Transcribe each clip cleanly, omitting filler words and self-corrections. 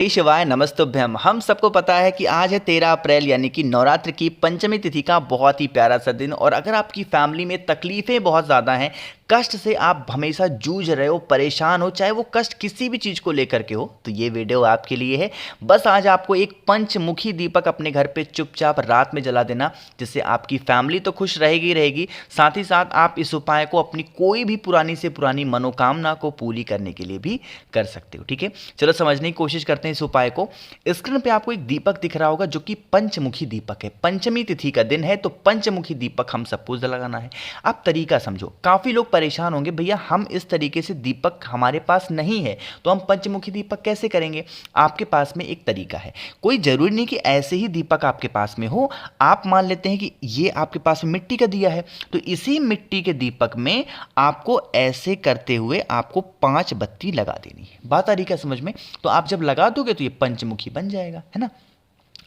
शिवाय नमस्तुभ्यम। हम सबको पता है कि आज है 13 अप्रैल यानी कि नवरात्र की पंचमी तिथि का बहुत ही प्यारा सा दिन। और अगर आपकी फैमिली में तकलीफ़ें बहुत ज़्यादा हैं, कष्ट से आप हमेशा जूझ रहे हो, परेशान हो, चाहे वो कष्ट किसी भी चीज़ को लेकर के हो, तो ये वीडियो आपके लिए है। बस आज आपको एक पंचमुखी दीपक अपने घर पे चुपचाप रात में जला देना, जिससे आपकी फैमिली तो खुश रहेगी रहेगी, साथ ही साथ आप इस उपाय को अपनी कोई भी पुरानी से पुरानी मनोकामना को पूरी करने के लिए भी कर सकते हो। ठीक है, चलो समझने की कोशिश करते हैं इस उपाय को। स्क्रीन पे आपको एक दीपक दिख रहा होगा जो कि पंचमुखी दीपक है। पंचमी तिथि का दिन है तो पंचमुखी दीपक हम सबको लगाना है। आप तरीका समझो। काफ़ी लोग परेशान होंगे, भैया हम इस तरीके से दीपक हमारे पास नहीं है तो हम पंचमुखी दीपक कैसे करेंगे। आपके पास में एक तरीका है। कोई ज़रूरी नहीं कि ऐसे ही दीपक आपके पास में हो। आप मान लेते हैं कि ये आपके पास में मिट्टी का दिया है, तो इसी मिट्टी के दीपक में आपको ऐसे करते हुए आपको 5 बत्ती लगा देनी है। बात आ रही क्या समझ में? तो आप जब लगा दोगे तो ये पंचमुखी बन जाएगा, है ना।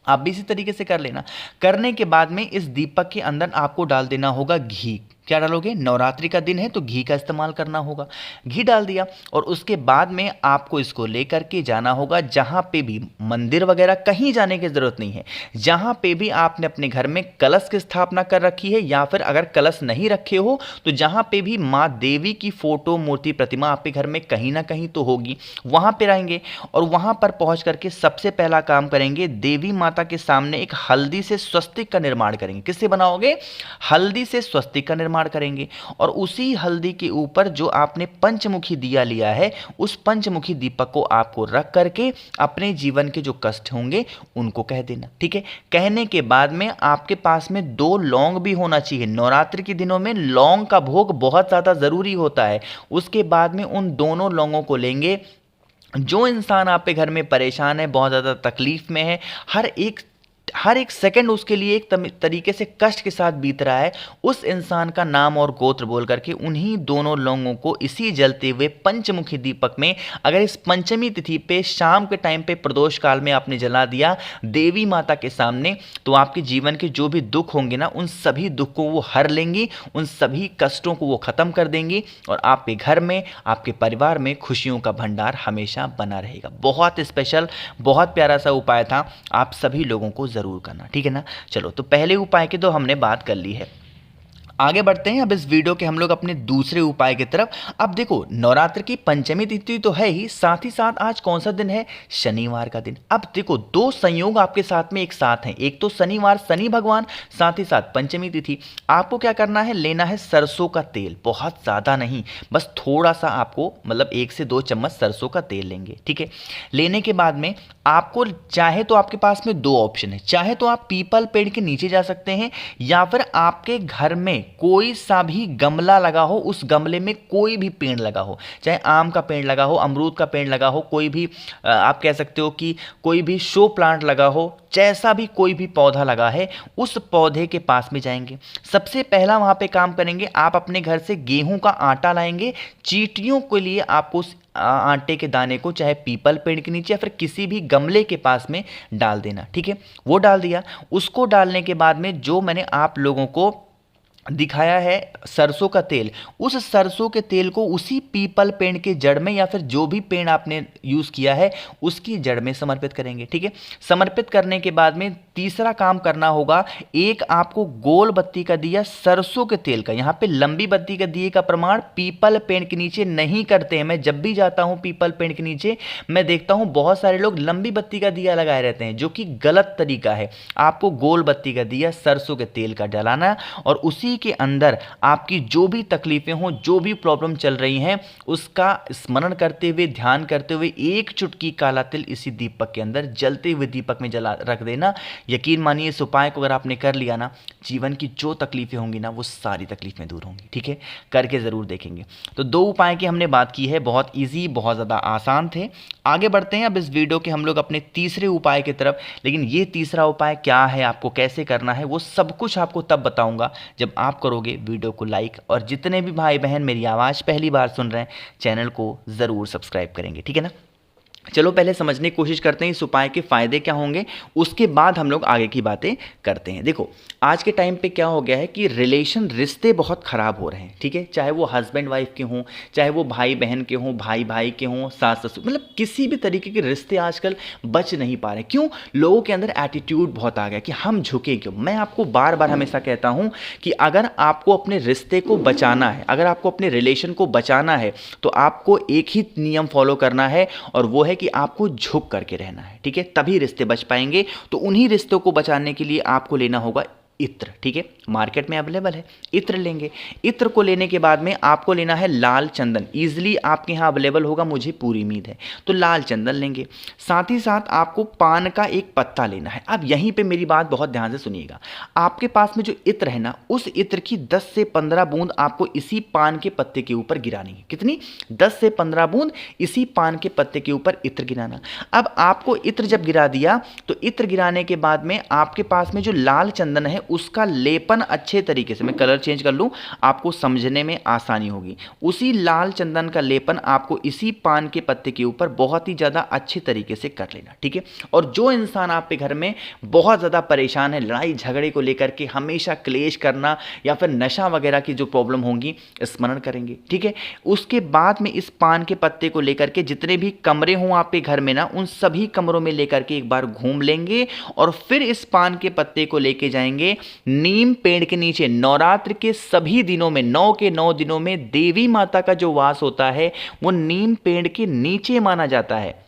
आप भी इसी तरीके से कर लेना। करने के बाद में इस दीपक के अंदर आपको डाल देना होगा घी। क्या डालोगे? नवरात्रि का दिन है तो घी का इस्तेमाल करना होगा। घी डाल दिया और उसके बाद में आपको इसको लेकर के जाना होगा जहाँ पे भी, मंदिर वगैरह कहीं जाने की ज़रूरत नहीं है, जहाँ पे भी आपने अपने घर में कलश की स्थापना कर रखी है, या फिर अगर कलश नहीं रखे हो तो जहाँ पे भी माँ देवी की फोटो, मूर्ति, प्रतिमा आपके घर में कहीं ना कहीं तो होगी, वहाँ पे रहेंगे। और वहाँ पर पहुँच करके सबसे पहला काम करेंगे, देवी माता के सामने एक हल्दी से स्वस्तिक का निर्माण करेंगे। किससे बनाओगे? हल्दी से स्वस्तिक का निर्माण करेंगे। और उसी हल्दी के ऊपर जो आपने पंचमुखी दिया लिया है, उस पंचमुखी दीपक को आपको रख करके अपने जीवन के जो कष्ट होंगे उनको कह देना। ठीक है, कहने के बाद में आपके पास में 2 लौंग भी होना चाहिए। नवरात्र के दिनों में लौंग का भोग बहुत ज़्यादा ज़रूरी होता है। उसके बाद में उन दोनों लौंगों को लेंगे। जो इंसान आपके घर में परेशान है, बहुत ज़्यादा तकलीफ में है, हर एक सेकंड उसके लिए एक तरीके से कष्ट के साथ बीत रहा है, उस इंसान का नाम और गोत्र बोल करके उन्हीं दोनों लोगों को इसी जलते हुए पंचमुखी दीपक में, अगर इस पंचमी तिथि पे शाम के टाइम पे प्रदोष काल में आपने जला दिया देवी माता के सामने, तो आपके जीवन के जो भी दुख होंगे ना, उन सभी दुख को वो हर लेंगी, उन सभी कष्टों को वो खत्म कर देंगी और आपके घर में, आपके परिवार में खुशियों का भंडार हमेशा बना रहेगा। बहुत स्पेशल, बहुत प्यारा सा उपाय था, आप सभी लोगों को जरूर करना। ठीक है ना। चलो, तो पहले उपाय की तो हमने बात कर ली है। आगे बढ़ते हैं अब इस वीडियो के हम लोग अपने दूसरे उपाय की तरफ। अब देखो, नवरात्र की पंचमी तिथि तो है ही, साथ ही साथ आज कौन सा दिन है? शनिवार का दिन। अब देखो, 2 संयोग आपके साथ में एक साथ हैं। एक तो शनिवार, शनि भगवान, साथ ही साथ पंचमी तिथि। आपको क्या करना है? लेना है सरसों का तेल। बहुत ज़्यादा नहीं, बस थोड़ा सा आपको, मतलब 1 से 2 चम्मच सरसों का तेल लेंगे। ठीक है, लेने के बाद में आपको चाहे तो, आपके पास में 2 ऑप्शन है। चाहे तो आप पीपल पेड़ के नीचे जा सकते हैं, या फिर आपके घर में कोई सा भी गमला लगा हो, उस गमले में कोई भी पेड़ लगा हो, चाहे आम का पेड़ लगा हो, अमरूद का पेड़ लगा हो, कोई भी आप कह सकते हो कि कोई भी शो प्लांट लगा हो, जैसा भी कोई भी पौधा लगा है, उस पौधे के पास में जाएंगे। सबसे पहला वहाँ पे काम करेंगे, आप अपने घर से गेहूं का आटा लाएंगे। चींटियों के लिए आपको उस आटे के दाने को चाहे पीपल पेड़ के नीचे या फिर किसी भी गमले के पास में डाल देना। ठीक है, वो डाल दिया। उसको डालने के बाद में जो मैंने आप लोगों को दिखाया है सरसों का तेल, उस सरसों के तेल को उसी पीपल पेड़ के जड़ में, या फिर जो भी पेड़ आपने यूज़ किया है उसकी जड़ में समर्पित करेंगे। ठीक है, समर्पित करने के बाद में तीसरा काम करना होगा, एक आपको गोल बत्ती का दिया सरसों के तेल का। यहाँ पे लंबी बत्ती का दिए का प्रमाण पीपल पेड़ के नीचे नहीं करते हैं। मैं जब भी जाता हूँ पीपल पेड़ के नीचे, मैं देखता हूँ बहुत सारे लोग लंबी बत्ती का दिया लगाए रहते हैं, जो कि गलत तरीका है। आपको गोल बत्ती का दिया सरसों के तेल का जलाना, और उसी के अंदर आपकी जो भी तकलीफें हों, जो भी प्रॉब्लम चल रही हैं, उसका स्मरण करते हुए, ध्यान करते हुए, एक चुटकी काला तिल इसी दीपक के अंदर, जलते हुए दीपक में जला रख देना। यकीन मानिए, इस उपाय को अगर आपने कर लिया ना, जीवन की जो तकलीफें होंगी ना, वो सारी तकलीफें दूर होंगी। ठीक है, करके ज़रूर देखेंगे। तो 2 उपाय की हमने बात की है, बहुत ईजी, बहुत ज़्यादा आसान थे। आगे बढ़ते हैं अब इस वीडियो के हम लोग अपने तीसरे उपाय की तरफ। लेकिन ये तीसरा उपाय क्या है, आपको कैसे करना है, वो सब कुछ आपको तब बताऊंगा जब आप करोगे वीडियो को लाइक, और जितने भी भाई बहन मेरी आवाज़ पहली बार सुन रहे हैं, चैनल को ज़रूर सब्सक्राइब करेंगे। ठीक है ना। चलो पहले समझने की कोशिश करते हैं इस उपाय के फ़ायदे क्या होंगे, उसके बाद हम लोग आगे की बातें करते हैं। देखो आज के टाइम पे क्या हो गया है कि रिश्ते बहुत ख़राब हो रहे हैं, ठीक है, चाहे वो हस्बैंड वाइफ के हों, चाहे वो भाई बहन के हों, भाई भाई के हों, सास ससुर, मतलब किसी भी तरीके के रिश्ते आजकल बच नहीं पा रहे। क्यों? लोगों के अंदर एटीट्यूड बहुत आ गया कि हम झुके क्यों। मैं आपको बार बार हमेशा कहता हूँ कि अगर आपको अपने रिश्ते को बचाना है, अगर आपको अपने रिलेशन को बचाना है, तो आपको एक ही नियम फॉलो करना है, और वो है कि आपको झुक करके रहना है, ठीक है, तभी रिश्ते बच पाएंगे। तो उन्हीं रिश्तों को बचाने के लिए आपको लेना होगा इत्र, ठीक है, मार्केट में अवेलेबल है, इत्र लेंगे। इत्र को लेने के बाद में आपको लेना है लाल चंदन, ईजिली आपके यहाँ अवेलेबल होगा, मुझे पूरी उम्मीद है, तो लाल चंदन लेंगे। साथ ही साथ आपको पान का एक पत्ता लेना है। अब यहीं पे मेरी बात बहुत ध्यान से सुनिएगा, आपके पास में जो इत्र है ना, उस इत्र की 10 से 15 बूंद आपको इसी पान के पत्ते के ऊपर गिरानी है। कितनी? 10 से 15 बूंद इसी पान के पत्ते के ऊपर इत्र गिराना। अब आपको इत्र जब गिरा दिया, तो इत्र गिराने के बाद में आपके पास में जो लाल चंदन है उसका लेपन अच्छे तरीके से, मैं कलर चेंज कर लूं, आपको समझने में आसानी होगी। उसी लाल चंदन का लेपन आपको इसी पान के पत्ते के ऊपर बहुत ही ज़्यादा अच्छे तरीके से कर लेना, ठीक है। और जो इंसान आपके घर में बहुत ज़्यादा परेशान है, लड़ाई झगड़े को लेकर के हमेशा क्लेश करना या फिर नशा वगैरह की जो प्रॉब्लम होंगी, स्मरण करेंगे, ठीक है। उसके बाद में इस पान के पत्ते को लेकर के जितने भी कमरे हों आपके घर में ना, उन सभी कमरों में लेकर के एक बार घूम लेंगे, और फिर इस पान के पत्ते को लेके जाएंगे नीम पेड़ के नीचे। नवरात्र के सभी दिनों में, 9 के 9 दिनों में देवी माता का जो वास होता है वो नीम पेड़ के नीचे माना जाता है।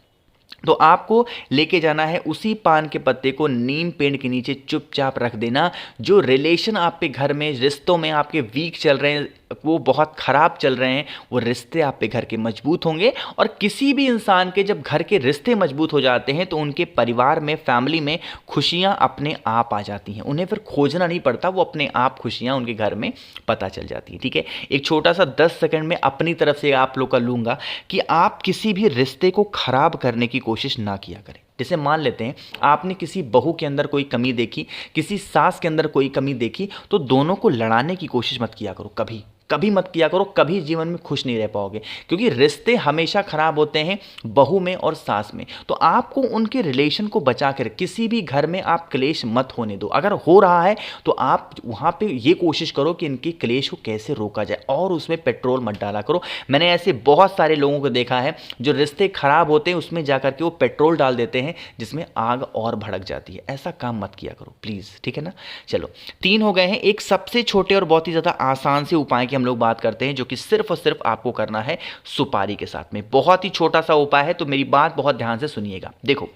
तो आपको लेके जाना है उसी पान के पत्ते को नीम पेड़ के नीचे चुपचाप रख देना। जो रिलेशन आपके घर में, रिश्तों में आपके वीक चल रहे हैं, वो बहुत ख़राब चल रहे हैं, वो रिश्ते आपके घर के मजबूत होंगे। और किसी भी इंसान के जब घर के रिश्ते मजबूत हो जाते हैं तो उनके परिवार में, फैमिली में खुशियां अपने आप आ जाती हैं, उन्हें फिर खोजना नहीं पड़ता, वो अपने आप खुशियां उनके घर में पता चल जाती हैं, ठीक है। एक छोटा सा 10 सेकंड में अपनी तरफ से आप लोग का लूँगा कि आप किसी भी रिश्ते को ख़राब करने की कोशिश ना किया करें। जैसे मान लेते हैं आपने किसी बहू के अंदर कोई कमी देखी, किसी सास के अंदर कोई कमी देखी, तो दोनों को लड़ाने की कोशिश मत किया करो, कभी कभी मत किया करो, कभी जीवन में खुश नहीं रह पाओगे, क्योंकि रिश्ते हमेशा खराब होते हैं बहू में और सास में। तो आपको उनके रिलेशन को बचा कर किसी भी घर में आप क्लेश मत होने दो। अगर हो रहा है तो आप वहाँ पे ये कोशिश करो कि इनकी क्लेश को कैसे रोका जाए, और उसमें पेट्रोल मत डाला करो। मैंने ऐसे बहुत सारे लोगों को देखा है जो रिश्ते खराब होते हैं उसमें जाकर के वो पेट्रोल डाल देते हैं, जिसमें आग और भड़क जाती है। ऐसा काम मत किया करो प्लीज़, ठीक है ना। चलो 3 हो गए हैं। एक सबसे छोटे और बहुत ही ज़्यादा आसान से उपाय हम लोग बात करते हैं, जो कि सिर्फ और सिर्फ आपको करना है सुपारी के साथ में। बहुत ही छोटा सा उपाय है, तो मेरी बात बहुत ध्यान से सुनिएगा। देखो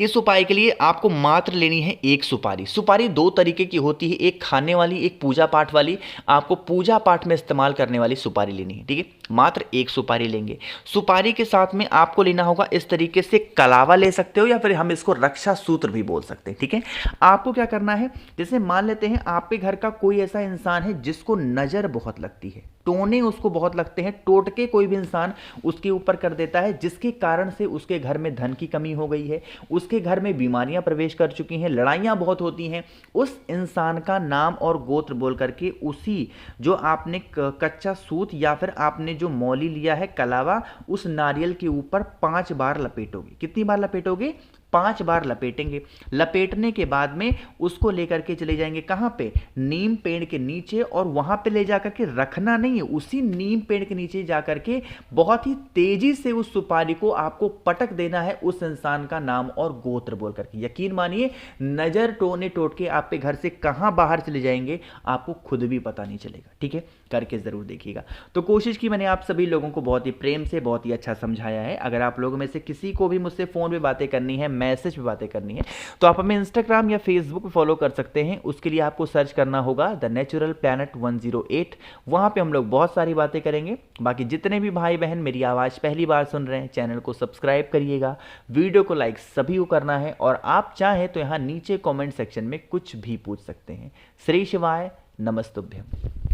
इस उपाय के लिए आपको मात्र लेनी है एक सुपारी। सुपारी 2 तरीके की होती है, एक खाने वाली, एक पूजा पाठ वाली। आपको पूजा पाठ में इस्तेमाल करने वाली सुपारी लेनी है, ठीक है। मात्र एक सुपारी लेंगे। सुपारी के साथ में आपको लेना होगा इस तरीके से कलावा ले सकते हो, या फिर हम इसको रक्षा सूत्र भी बोल सकते हैं, ठीक है। आपको क्या करना है, जैसे मान लेते हैं आपके घर का कोई ऐसा इंसान है जिसको नजर बहुत लगती है, टोने उसको बहुत लगते हैं, टोटके कोई भी इंसान उसके ऊपर कर देता है, जिसके कारण से उसके घर में धन की कमी हो गई है, उसके घर में बीमारियां प्रवेश कर चुकी हैं, लड़ाइयां बहुत होती हैं। उस इंसान का नाम और गोत्र बोल करके उसी जो आपने कच्चा सूत या फिर आपने जो मौली लिया है कलावा, उस नारियल के ऊपर 5 बार लपेटोगे। कितनी बार लपेटोगे? 5 बार लपेटेंगे। लपेटने के बाद में उसको लेकर के चले जाएंगे कहां पे? नीम पेड़ के नीचे, और वहां पे ले जाकर के रखना नहीं है, उसी नीम पेड़ के नीचे जाकर के बहुत ही तेजी से उस सुपारी को आपको पटक देना है उस इंसान का नाम और गोत्र बोल करके। यकीन मानिए नजर टोने टोटके आपके घर से कहां बाहर चले जाएंगे आपको खुद भी पता नहीं चलेगा, ठीक है। करके जरूर देखिएगा। तो कोशिश की मैंने आप सभी लोगों को बहुत ही प्रेम से, बहुत ही अच्छा समझाया है। अगर आप लोगों में से किसी को भी मुझसे फोन पे बातें करनी है, मैसेज पे बातें करनी है, तो आप हमें इंस्टाग्राम या फेसबुक पे फॉलो कर सकते हैं। उसके लिए आपको सर्च करना होगा द नेचुरल प्लैनेट 108। वहां पे हम लोग बहुत सारी बातें करेंगे। बाकी जितने भी भाई बहन मेरी आवाज़ पहली बार सुन रहे हैं, चैनल को सब्सक्राइब करिएगा, वीडियो को लाइक सभी को करना है, और आप चाहें तो यहाँ नीचे कॉमेंट सेक्शन में कुछ भी पूछ सकते हैं। श्री शिवाय, नमस्तुभ्यम।